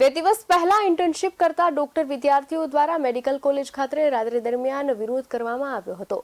2 દિવસ પહેલા ઇન્ટર્નશિપ કરતા ડોક્ટર વિદ્યાર્થીઓ દ્વારા મેડિકલ કોલેજ ખાતે રાત્રિ દરમિયાન વિરોધ કરવામાં આવ્યો હતો।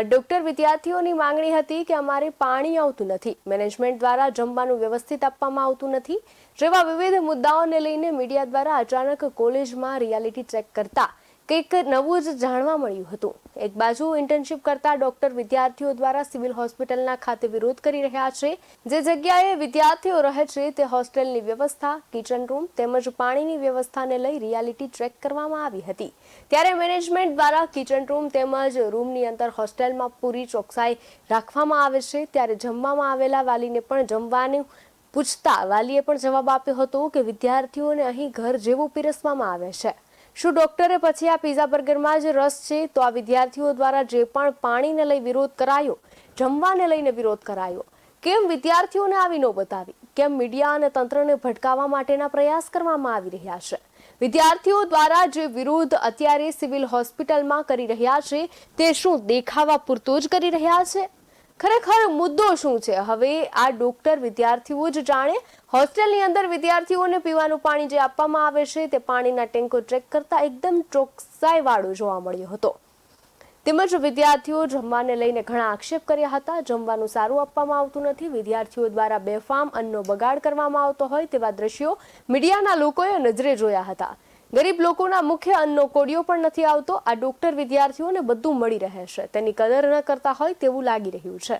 ડોક્ટર વિદ્યાર્થીઓની માંગણી હતી કે અમારે પાણી આવતું નથી, મેનેજમેન્ટ દ્વારા જમવાનું વ્યવસ્થિત આપવામાં આવતું નથી જેવા વિવિધ મુદ્દાઓને લઈને મીડિયા દ્વારા અચાનક કોલેજમાં રિયાલિટી ચેક કરતા કંઈક નવું જ જાણવા મળ્યું હતું। એક બાજુ ઇન્ટર્નશિપ કરતા ડોક્ટર વિદ્યાર્થીઓ દ્વારા સિવિલ હોસ્પિટલના ખાતે વિરોધ કરી રહ્યા છે। જે જગ્યાએ વિદ્યાર્થીઓ રહે છે તે હોસ્ટેલની વ્યવસ્થા, કિચન રૂમ તેમજ પાણીની વ્યવસ્થાને લઈ રિયાલિટી ચેક કરવામાં આવી હતી। ત્યારે મેનેજમેન્ટ દ્વારા કિચન રૂમ તેમજ રૂમની અંદર હોસ્ટેલમાં પૂરી ચોકસાઈ રાખવામાં આવે છે। ત્યારે જમવામાં આવેલા વાલીને પણ જમવાનું પૂછતા વાલીએ પણ જવાબ આપ્યો હતો કે વિદ્યાર્થીઓને અહીં ઘર જેવું પીરસવામાં આવે છે। શું ડોક્ટરે પછી આ પીઝા બર્ગરમાં જ રસ છે? તો આ વિદ્યાર્થીઓ દ્વારા જે પણ પાણીને લઈ વિરોધ કરાયો, જમવાને લઈને વિરોધ કરાયો, કેમ વિદ્યાર્થીઓને આવી નોબત આવી? કેમ મીડિયા અને તંત્રને ભટકાવવા માટેના પ્રયાસ કરવામાં આવી રહ્યા છે? વિદ્યાર્થીઓ દ્વારા જે વિરોધ અત્યારે સિવિલ હોસ્પિટલમાં કરી રહ્યા છે તે શું દેખાવા પૂરતો જ કરી રહ્યા છે? ખરેખર મુદ્દો શું છે? હવે આ ડોક્ટર વિદ્યાર્થીઓ જ જાણે। હોસ્ટેલની અંદર વિદ્યાર્થીઓને પીવાનું પાણી જે આપવામાં આવે છે તે પાણીના ટેન્કો ચેક કરતા એકદમ ચોકસાઈવાળો જોવા મળ્યો હતો। તેમજ વિદ્યાર્થીઓ જમવાને લઈને ઘણા આક્ષેપ કર્યા હતા। જમવાનું સારું આપવામાં આવતું નથી, વિદ્યાર્થીઓ દ્વારા બેફામ અન્નનો બગાડ કરવામાં આવતો હોય તેવા દ્રશ્યો મીડિયાના લોકોએ નજરે જોયા હતા। ગરીબ લોકોના મુખ્ય અન્નનો કોડિયો પણ નથી આવતો। આ ડોક્ટર વિદ્યાર્થીઓને બધું મળી રહે છે તેની કદર ન કરતા હોય તેવું લાગી રહ્યું છે।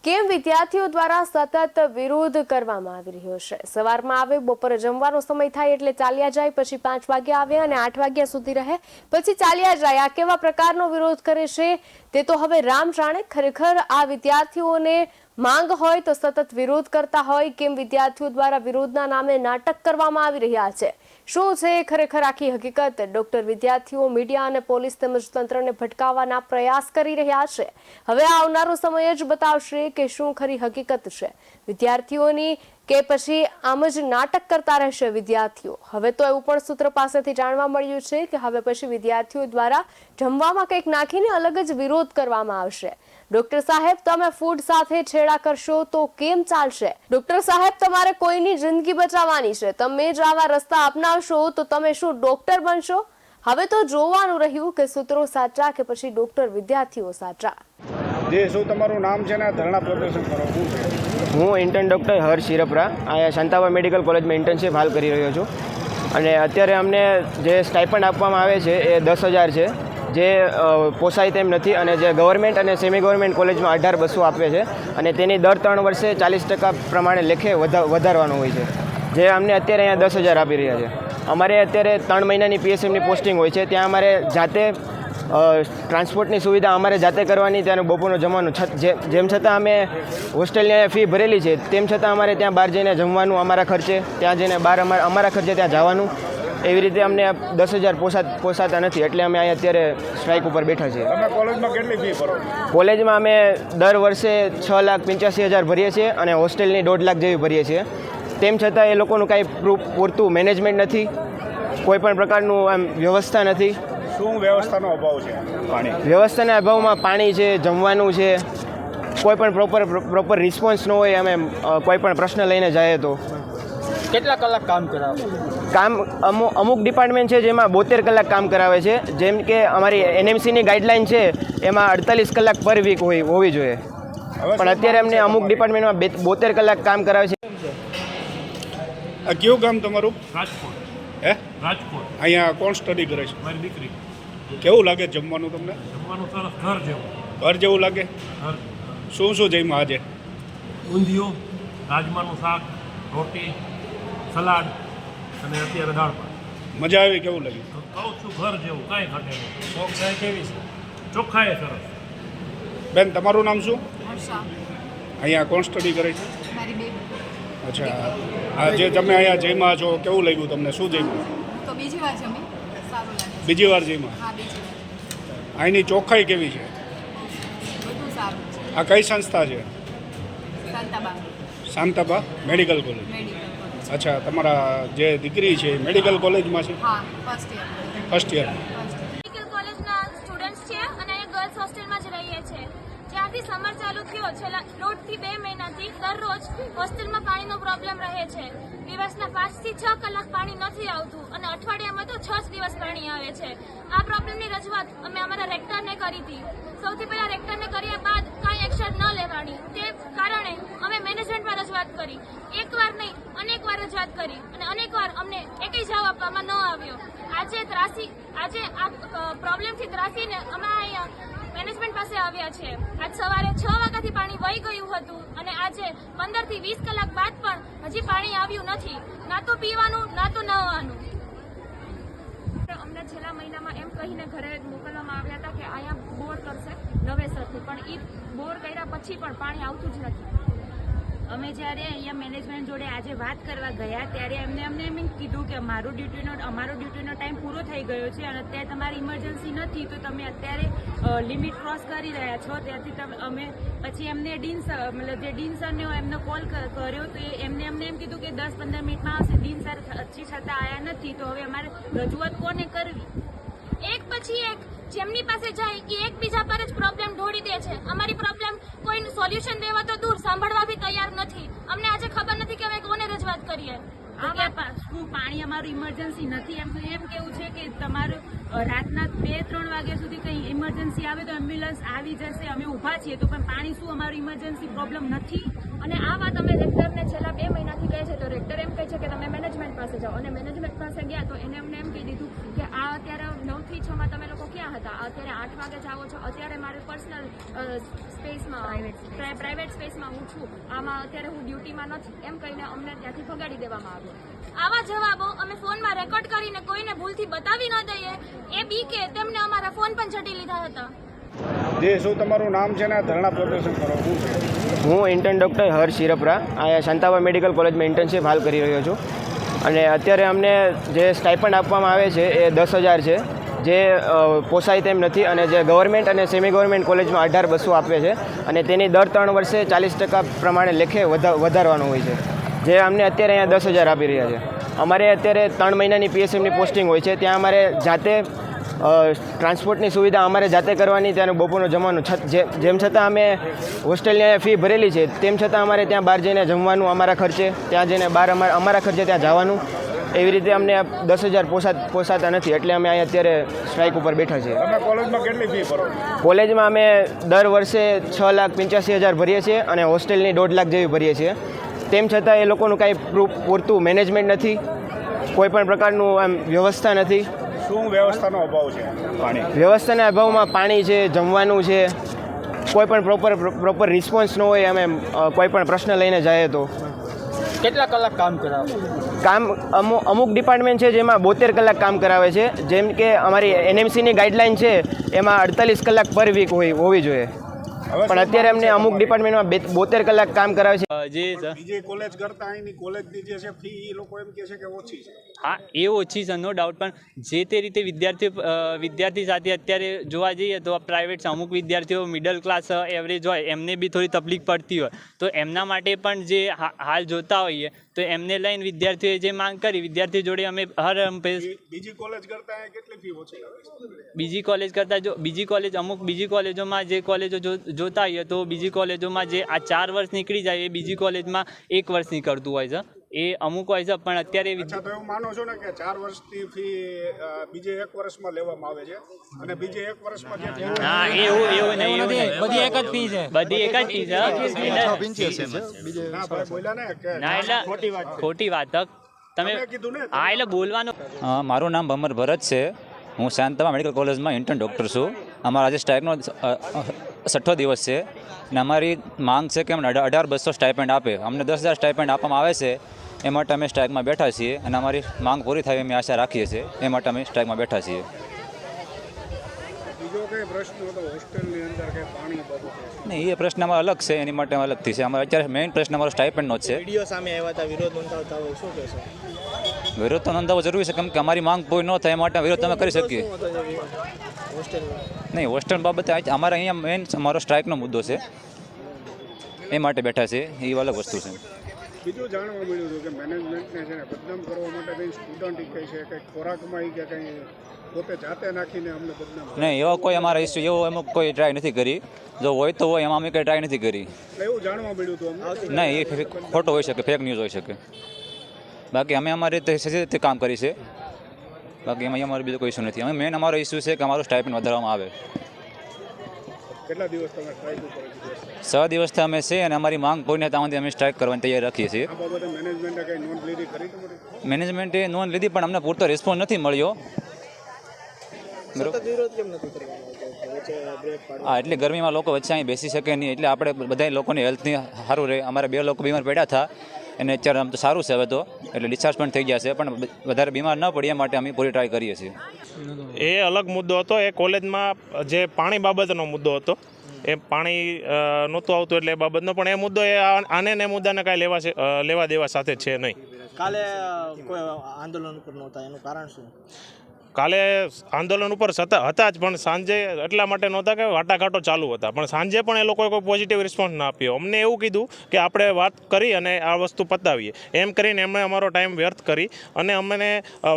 કેમ વિદ્યાર્થીઓ દ્વારા સતત વિરોધ કરવામાં આવી રહ્યો છે? સવારમાં આવે, બપોરે જમવાનો સમય થાય એટલે ચાલ્યા જાય, પછી 5 વાગે આવે અને 8 વાગ્યા સુધી રહે, પછી ચાલ્યા જાય। આ કેવા પ્રકારનો વિરોધ કરે છે તે તો હવે રામ જાણે। ખરેખર આ વિદ્યાર્થીઓને માંગ હોય તો સતત વિરોધ કરતા હોય, કેમ વિદ્યાર્થીઓ દ્વારા વિરોધના નામે નાટક કરવામાં આવી રહ્યા છે? શું છે ખરેખર આખી હકીકત? ડોક્ટર વિદ્યાર્થીઓ મીડિયા અને પોલીસ તેમજ તંત્રને ભટકાવવાના પ્રયાસ કરી રહ્યા છે। હવે આવનારો સમય જ બતાવશે કે શું ખરી હકીકત છે વિદ્યાર્થીઓની, કે પછી આમ જ નાટક કરતા રહેશે વિદ્યાર્થીઓ? હવે તો એવું પણ સૂત્ર પાસેથી જાણવા મળ્યું છે કે હવે પછી વિદ્યાર્થીઓ દ્વારા જમવામાં કંઈક નાખીને અલગ જ વિરોધ કરવામાં આવશે। ડોક્ટર સાહેબ, તમે ફૂડ સાથે છેડા કરશો તો કેમ ચાલશે? ડોક્ટર સાહેબ, તમારે કોઈની જિંદગી બચાવવાની છે, તમે જ આવા રસ્તા અપનાવશો તો તમે શું ડોક્ટર બનશો? હવે તો જોવાનું રહ્યું કે સૂત્રો સાચા કે પછી ડોક્ટર વિદ્યાર્થીઓ સાચા। જે શું તમારું નામ છે ને ધરણા પ્રદર્શન કરો? હું ઇન્ટર્ન ડૉક્ટર હર્ષ શિરપરા અહીંયા શાંતાબા મેડિકલ કોલેજમાં ઇન્ટર્નશિપ હાલ કરી રહ્યો છું। અને અત્યારે અમને જે સ્ટાઇપન્ડ આપવામાં આવે છે એ 10,000 છે, જે પોસાય તેમ નથી। અને જે ગવર્મેન્ટ અને સેમી ગવર્મેન્ટ કોલેજમાં 18,200 આપે છે અને તેની દર 3 વર્ષે 40% પ્રમાણે લેખે વધારવાનું હોય છે, જે અમને અત્યારે અહીંયા 10,000 આપી રહ્યા છે। અમારે અત્યારે 3 મહિનાની PSMની પોસ્ટિંગ હોય છે, ત્યાં અમારે જાતે ટ્રાન્સપોર્ટની સુવિધા અમારે જાતે કરવાની, ત્યાંનું બપોરનું જમવાનું। જેમ છતાં અમે હોસ્ટેલની ફી ભરેલી છે તેમ છતાં અમારે ત્યાં બહાર જઈને જમવાનું અમારા ખર્ચે, ત્યાં જઈને બહાર અમારા ખર્ચે ત્યાં જવાનું, એવી રીતે અમને 10,000 પોસાતા નથી, એટલે અમે અહીંયા અત્યારે સ્ટ્રાઇક ઉપર બેઠા છીએ। તમે કોલેજમાં કેટલી ફી ભરો? કોલેજમાં અમે દર વર્ષે 6,85,000 ભરીએ છીએ અને હોસ્ટેલની 1.5 લાખ જેવી ભરીએ છીએ। તેમ છતાં એ લોકોનું કાંઈ પૂરતું મેનેજમેન્ટ નથી, કોઈ પણ પ્રકારનું આમ વ્યવસ્થા નથી। શું વ્યવસ્થાનો અભાવ છે? વ્યવસ્થાના અભાવમાં પાણી છે, જમવાનું છે, કોઈ પણ પ્રોપર રિસ્પોન્સ ન હોય। અમે કોઈ પણ પ્રશ્ન લઈને જઈએ તો કેટલા કલાક કામ કરાવે? અમુક ડિપાર્ટમેન્ટ છે જેમાં 72 કલાક કામ કરાવે છે, જેમ કે અમારી NMCની ગાઈડલાઇન છે એમાં 48 કલાક પર વીક હોવી જોઈએ, પણ અત્યારે અમને અમુક ડિપાર્ટમેન્ટમાં 72 કલાક કામ કરાવે છે। આ કયું ગામ તમારું? રાજકોટ। હે? રાજકોટ। અહીંયા કોણ સ્ટડી કરે છે? મારી દીકરી। કેવું લાગે જમવાનું તમને? જમવાનું સરસ, ઘર જેવું। ઘર જેવું લાગે? ઘર શું જમ્યા આજે? ઊંધિયું, રાજમાનું શાક, રોટી, સલાડ અને અત્યારે દાળ ભાત। મજા આવી? કેવું લાગ્યું? તો કહું છું ઘર જેવું, કાંઈ ઘટે નહીં। ચોકસાઈ કેવી છે? ચોખ્ખાઈ સરસ। બેન, તમારું નામ શું? હર્ષા, અહીંયા કોણ સ્ટડી કરે છે? મારી બેબી। અચ્છા, આ જે તમે અહીંયા જમ્યા છો કેવું લાગ્યું તમને? શું જમ્યું? તો બીજી વાર જમી, સારું લાગે છે। બીજી વાર જમ્યા? હા, બીજી વાર। અહીંની ચોખ્ખાઈ કેવી છે? બધું સારું છે। આ કઈ સંસ્થા છે? Shantaba Shantaba medical college. Medical college. અચ્છા, તમારા જે દીકરી છે એ મેડિકલ કોલેજમાં છે? હા, first year. First year. Medical કોલેજના સ્ટુડન્ટ્સ છે અને અહીંયા ગર્લ્સ હોસ્ટેલમાં જ રહીએ છીએ। જ્યારથી સમર ચાલુ થયો છેલ્લા 1.5 થી 2 મહિનાથી દરરોજ હોસ્ટેલમાં પાણીનો પ્રોબ્લેમ રહે છે। દિવસના 5 થી 6 કલાક પાણી નથી આવતું। દિવસ પાણી આવે છે. આ પ્રોબ્લેમની રજૂઆત અમે અમારા રેક્ટરને કરી હતી. સૌથી પહેલા રેક્ટરને કર્યા બાદ કાંઈ એક્શન ન લેવાની તે કારણે અમે મેનેજમેન્ટમાં રજૂઆત કરી. એકવાર નહીં અનેકવાર રજૂઆત કરી અને અનેકવાર અમને એકય જવાબ આપવામાં ન આવ્યો. આજે આ પ્રોબ્લેમથી ત્રાસીને અમે અહીંયા મેનેજમેન્ટ પાસે આવ્યા છે. આજ સવારે 6 વાગ્યાથી પાણી વહી ગયું હતું અને આજે 15 થી 20 કલાક બાદ પણ હજી પાણી આવ્યું નથી, ના તો પીવાનું ના તો નહાવાનું. અમને છેલ્લા મહિનામાં એમ કહીને ઘરે મોકલવામાં આવ્યા હતા કે અહીંયા બોર કરશે નવેસરથી, પણ એ બોર કર્યા પછી પણ પાણી આવતું જ નથી. અમે જ્યારે અહીંયા મેનેજમેન્ટ જોડે આજે વાત કરવા ગયા ત્યારે અમને એમ કીધું કે અમારો ડ્યુટીનો ટાઈમ પૂરો થઈ ગયો છે અને અત્યારે તમારી ઇમરજન્સી નથી તો તમે અત્યારે લિમિટ ક્રોસ કરી રહ્યા છો. ત્યાંથી અમે પછી એમને ડીન સરને એમનો કોલ કર્યો તો એમને એમ કીધું કે 10-15 મિનિટમાં આવશે. ડીન સર હજી છતાં આવ્યા નથી તો હવે અમારે રજૂઆત કોને કરવી? એક પછી એક જેમની પાસે જાય કે એકબીજા પર જ પ્રોબ્લેમ ઢોળી દે છે. અમારી પ્રોબ્લેમ કોઈ સોલ્યુશન દેવા તો દૂર, સાંભળવા બી તૈયાર નથી. અમને આજે ખબર નથી કે હવે કોને રજૂઆત કરીએ. શું પાણી અમારું ઇમરજન્સી નથી એમ કેવું છે કે તમારું રાતના 2-3 વાગ્યા સુધી કંઈ ઇમરજન્સી આવે તો એમ્બ્યુલન્સ આવી જશે, અમે ઊભા છીએ તો પણ પાણી શું અમારું ઇમરજન્સી પ્રોબ્લેમ નથી? અને આ વાત અમે રેક્ટરને છેલ્લા 2 મહિનાથી કહે છે તો રેક્ટર એમ કહે છે કે તમે મેનેજમેન્ટ પાસે જાઓ અને મેનેજમેન્ટ પાસે ગયા તો એને અમને એમ કહી દીધું કે આ અત્યારે 9 થી 6 માં તમે લોકો ક્યાં હતા? અત્યારે 8 વાગે જાઓ છો. અત્યારે મારે પર્સનલ સ્પેસમાં પ્રાઇવેટ સ્પેસમાં હું છું, આમાં અત્યારે હું ડ્યુટીમાં નથી એમ કહીને અમને ત્યાંથી ભગાડી દેવામાં આવ્યો. આવા જવાબો અમે ફોનમાં રેકોર્ડ કરીને કોઈને ભૂલથી બતાવી ન દઈએ એ બીકે તેમને અમારા ફોન પણ ઝડપી લીધા હતા. જે શું તમારું નામ છે ને ધરણા પ્રદર્શન કરો શું છે? હું ઇન્ટર્ન ડૉક્ટર હર્ષ શિરપરા અહીંયા શાંતાબા મેડિકલ કોલેજમાં ઇન્ટર્નશીપ હાલ કરી રહ્યો છું. અને અત્યારે અમને જે સ્ટાઇપન્ડ આપવામાં આવે છે એ 10,000 છે, જે પોસાય તેમ નથી. અને જે ગવર્મેન્ટ અને સેમી ગવર્મેન્ટ કોલેજમાં 18,200 આપે છે અને તેની દર 3 વર્ષે 40% પ્રમાણે લેખે વધારવાનું હોય છે, જે અમને અત્યારે અહીંયા 10,000 આપી રહ્યા છે. અમારે અત્યારે 3 મહિનાની પીએસએમની પોસ્ટિંગ હોય છે, ત્યાં અમારે જાતે ટ્રાન્સપોર્ટની સુવિધા અમારે જાતે કરવાની, ત્યાંનું બપોરનું જમવાનું. જેમ છતાં અમે હોસ્ટેલની ફી ભરેલી છે તેમ છતાં અમારે ત્યાં બહાર જઈને જમવાનું અમારા ખર્ચે, ત્યાં જઈને બહાર અમારા ખર્ચે ત્યાં જવાનું, એવી રીતે અમને 10,000 પોસાતા નથી. એટલે અમે અહીંયા અત્યારે સ્ટ્રાઇક ઉપર બેઠા છીએ. તમે કોલેજમાં કેટલી ફી ભરો? કોલેજમાં અમે દર વર્ષે 6,85,000 ભરીએ છીએ અને હોસ્ટેલની 1.5 લાખ જેવી ભરીએ છીએ. તેમ છતાં એ લોકોનું કાંઈ પૂરતું મેનેજમેન્ટ નથી, કોઈ પણ પ્રકારનું આમ વ્યવસ્થા નથી. શું વ્યવસ્થાનો અભાવ છે? વ્યવસ્થાના અભાવમાં પાણી છે, જમવાનું છે, કોઈ પણ પ્રોપર રિસ્પોન્સ ન હોય. અમે કોઈ પણ પ્રશ્ન લઈને જઈએ તો કેટલા કલાક કામ કરાવો? અમુક ડિપાર્ટમેન્ટ છે જેમાં 72 કલાક કામ કરાવે છે. જેમ કે અમારી એનએમસીની ગાઈડલાઇન છે એમાં 48 કલાક પર વીક હોવી જોઈએ, પણ અત્યારે અમને અમુક ડિપાર્ટમેન્ટમાં 72 કલાક કામ કરાવે છે. બીજી કોલેજ કરતાં અહીંની કોલેજની જે છે ફી એ લોકો એમ કહે છે કે ઓછી છે. હા, એ ઓછી છે, નો ડાઉટ. પણ જે તે રીતે વિદ્યાર્થી સાથે અત્યારે જોવા જઈએ તો પ્રાઇવેટ અમુક વિદ્યાર્થીઓ મિડલ ક્લાસ એવરેજ હોય એમને બી થોડી તકલીફ પડતી હોય તો એમના માટે પણ જે હાલ જોતા હોઈએ તો એમને લઈને વિદ્યાર્થીઓએ જે માંગ કરી, વિદ્યાર્થીઓ જોડે અમે બીજી કોલેજ કરતાં કેટલી ફી ઓછી આવે? બીજી કોલેજ કરતાં અમુક બીજી કોલેજોમાં જે કોલેજો જોતા હોઈએ તો બીજી કોલેજોમાં જે આ 4 વર્ષ નીકળી જાય એ બીજી કોલેજમાં 1 વર્ષ નીકળતું હોય છે, એ અમુક હોય છે. પણ અત્યારે તો એવું માનો છો ને કે 4 વર્ષની ફી બીજે 1 વર્ષમાં લેવામાં આવે છે અને બીજે 1 વર્ષમાં જે ના, એવું નહીં, બધી એક જ ફી છે. બધી એક જ ફી છે. બોલ્યા ને કે ના, એટલે ખોટી વાત તમે કીધું ને. હા, એટલે બોલવાનું. મારું નામ ભમર ભરત છે. હું શાંતાબા મેડિકલ કોલેજમાં ઇન્ટર્ન ડૉક્ટર છું. અમારા આજે સ્ટ્રાઇકનો 6ઠ્ઠો દિવસ છે અને અમારી માંગ છે કે અમને 18,200 સ્ટાઇપેન્ડ આપે. અમને 10,000 સ્ટાઇપેન્ડ આપવામાં આવે છે, એ માટે અમે સ્ટ્રાઇકમાં બેઠા છીએ અને અમારી માંગ પૂરી થાય એમ આશા રાખીએ છીએ, એ માટે અમે સ્ટ્રાઇકમાં બેઠા છીએ. બીજો કઈ પ્રશ્ન હતો હોસ્ટેલની અંદર કે પાણી બાબતે? નહીં, એ પ્રશ્ન અમારો અલગ છે, એની માટે અલગથી છે. અમારે અત્યારે મેઇન પ્રશ્ન અમારો સ્ટાઇપેન્ડનો જ છે. વિડીયો સામે આવ્યા હતા, વિરોધ નોંધાવતા હોય, શું કહેશો? વિરોધ તો નોંધાવવો જરૂરી છે, કેમ કે અમારી માંગ પૂરી ન થાય એ માટે વિરોધ તમે કરી શકીએ. નહીં, હોસ્ટેલ બાબતે અમારે અહીંયા મેઇન અમારો સ્ટ્રાઇકનો મુદ્દો છે, એ માટે બેઠા છે, એ અલગ વસ્તુ છે. બીજું જાણવા મળ્યું હતું કે મેનેજમેન્ટને છે ને બદનામ કરવા માટે કંઈ સ્ટુડન્ટ કહે છે કે ખોરાકમાં કે કંઈ પોતે જાતે નાખીને અમને બદનામ. નહીં, એવો કોઈ અમારા ઇસ્યુ એવો અમે કોઈ ટ્રાય નથી કરી. જો હોય તો હોય, એમાં અમે કંઈ ટ્રાય નથી કરી. એવું જાણવા મળ્યું હતું અમને. નહીં, એ ખોટો હોઈ શકે, ફેક ન્યૂઝ હોઈ શકે. બાકી અમે અમારી રીતે કામ કરી છે. બાકી એમાં અમારો બીજો કોઈ ઇસ્યુ નથી. અમે મેન અમારો ઇસ્યુ છે કે અમારું સ્ટાઇપેન્ડ વધારવામાં આવે. કેટલા દિવસ તમે સ્ટ્રાઇક ઉપર છો? 6 દિવસથી અમે છે અને અમારી માંગ કોઈને ત્યાં સુધી અમે સ્ટ્રાઇક કરવાની તૈયાર રાખીએ છીએ. આ બાબતે મેનેજમેન્ટે કંઈ નોંધ લીધી ખરી તમારી? મેનેજમેન્ટે નોંધ લીધી પણ અમને પૂરતો રિસ્પોન્સ નથી મળ્યો. હા, એટલે ગરમીમાં લોકો વચ્ચે અહીં બેસી શકે નહીં, એટલે આપણે બધા લોકોની હેલ્થની સારું રહે. અમારે 2 લોકો બીમાર પડ્યા હતા અને અત્યારે આમ તો સારું છે હવે તો, એટલે ડિસ્ચાર્જ પણ થઈ ગયા છે, પણ વધારે બીમાર ન પડીએ માટે અમે પૂરી ટ્રાય કરીએ છીએ. એ અલગ મુદ્દો હતો. એ કોલેજમાં જે પાણી બાબતનો મુદ્દો હતો, એ પાણી નહોતું આવતું એટલે એ બાબતનો, પણ એ મુદ્દો એ આને ને મુદ્દાને કાંઈ લેવા દેવા સાથે છે નહીં. કાલે કોઈ આંદોલન ઉપર નહોતા, એનું કારણ શું? કાલે આંદોલન ઉપર હતા જ, પણ સાંજે એટલા માટે નહોતા કે વાટાઘાટો ચાલુ હતા, પણ સાંજે પણ એ લોકોએ કોઈ પોઝિટિવ રિસ્પોન્સ ના આપ્યો. અમને એવું કીધું કે આપણે વાત કરી અને આ વસ્તુ પતાવીએ, એમ કરીને એમણે અમારો ટાઈમ વ્યર્થ કરી અને અમને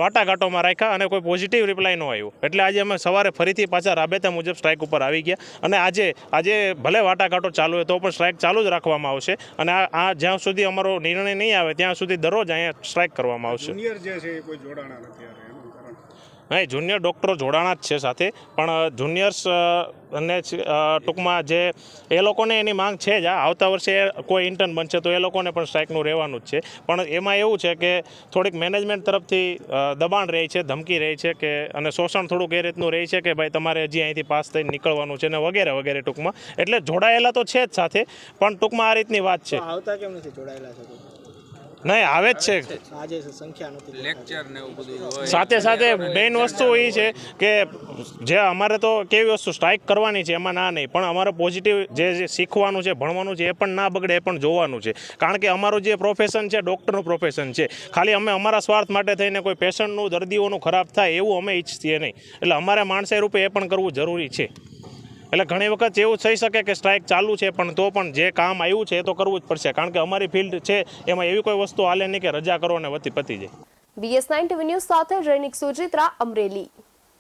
વાટાઘાટોમાં રાખ્યા અને કોઈ પોઝિટિવ રિપ્લાય ન આવ્યો. એટલે આજે અમે સવારે ફરીથી પાછા રાબેતા મુજબ સ્ટ્રાઇક ઉપર આવી ગયા અને આજે ભલે વાટાઘાટો ચાલુ હોય તો પણ સ્ટ્રાઇક ચાલુ જ રાખવામાં આવશે અને આ જ્યાં સુધી અમારો નિર્ણય નહીં આવે ત્યાં સુધી દરરોજ અહીંયા સ્ટ્રાઇક કરવામાં આવશે. જુનિયર જે છે એ કોઈ જોડાણા નથી એનું કારણ? હા, જુનિયર ડૉક્ટરો જોડાણા જ છે સાથે, પણ જુનિયર્સ અને ટૂંકમાં જે એ લોકોને એની માંગ છે જ. આવતા વર્ષે કોઈ ઇન્ટર્ન બનશે તો એ લોકોને પણ સ્ટ્રાઇકનું રહેવાનું જ છે, પણ એમાં એવું છે કે થોડીક મેનેજમેન્ટ તરફથી દબાણ રહે છે, ધમકી રહે છે કે અને શોષણ થોડુંક એ રીતનું રહે છે કે ભાઈ તમારે હજી અહીંથી પાસ થઈને નીકળવાનું છે ને વગેરે વગેરે. ટૂંકમાં એટલે જોડાયેલા તો છે જ સાથે, પણ ટૂંકમાં આ રીતની વાત છે. આવતા કેમ નથી જોડાયેલા છે? નહીં, આવે જ છે. આજે સંખ્યા નથી, લેક્ચર ને એવું બધું સાથે મેઇન વસ્તુ એ છે કે જે અમારે તો કેવી વસ્તુ સ્ટ્રાઇક કરવાની છે એમાં ના નહીં, પણ અમારે પોઝિટિવ જે શીખવાનું છે, ભણવાનું છે, એ પણ ના બગડે એ પણ જોવાનું છે. કારણ કે અમારું જે પ્રોફેશન છે ડૉક્ટરનું પ્રોફેશન છે, ખાલી અમે અમારા સ્વાર્થ માટે થઈને કોઈ પેશન્ટનું, દર્દીઓનું ખરાબ થાય એવું અમે ઈચ્છીએ નહીં. એટલે અમારે માણસાઈ રૂપે એ પણ કરવું જરૂરી છે. એટલે ઘણી વખત એવું થઈ શકે કે સ્ટ્રાઇક ચાલુ છે પણ તો પણ જે કામ આવ્યું છે એ તો કરવું જ પડશે, કારણ કે અમારી ફિલ્ડ છે એમાં એવી કોઈ વસ્તુ હાલે નહીં કે રજા કરો અને પતી જાય. BS9 TV ન્યૂઝ સાથે જૈનિક સુજિત્રા, અમરેલી.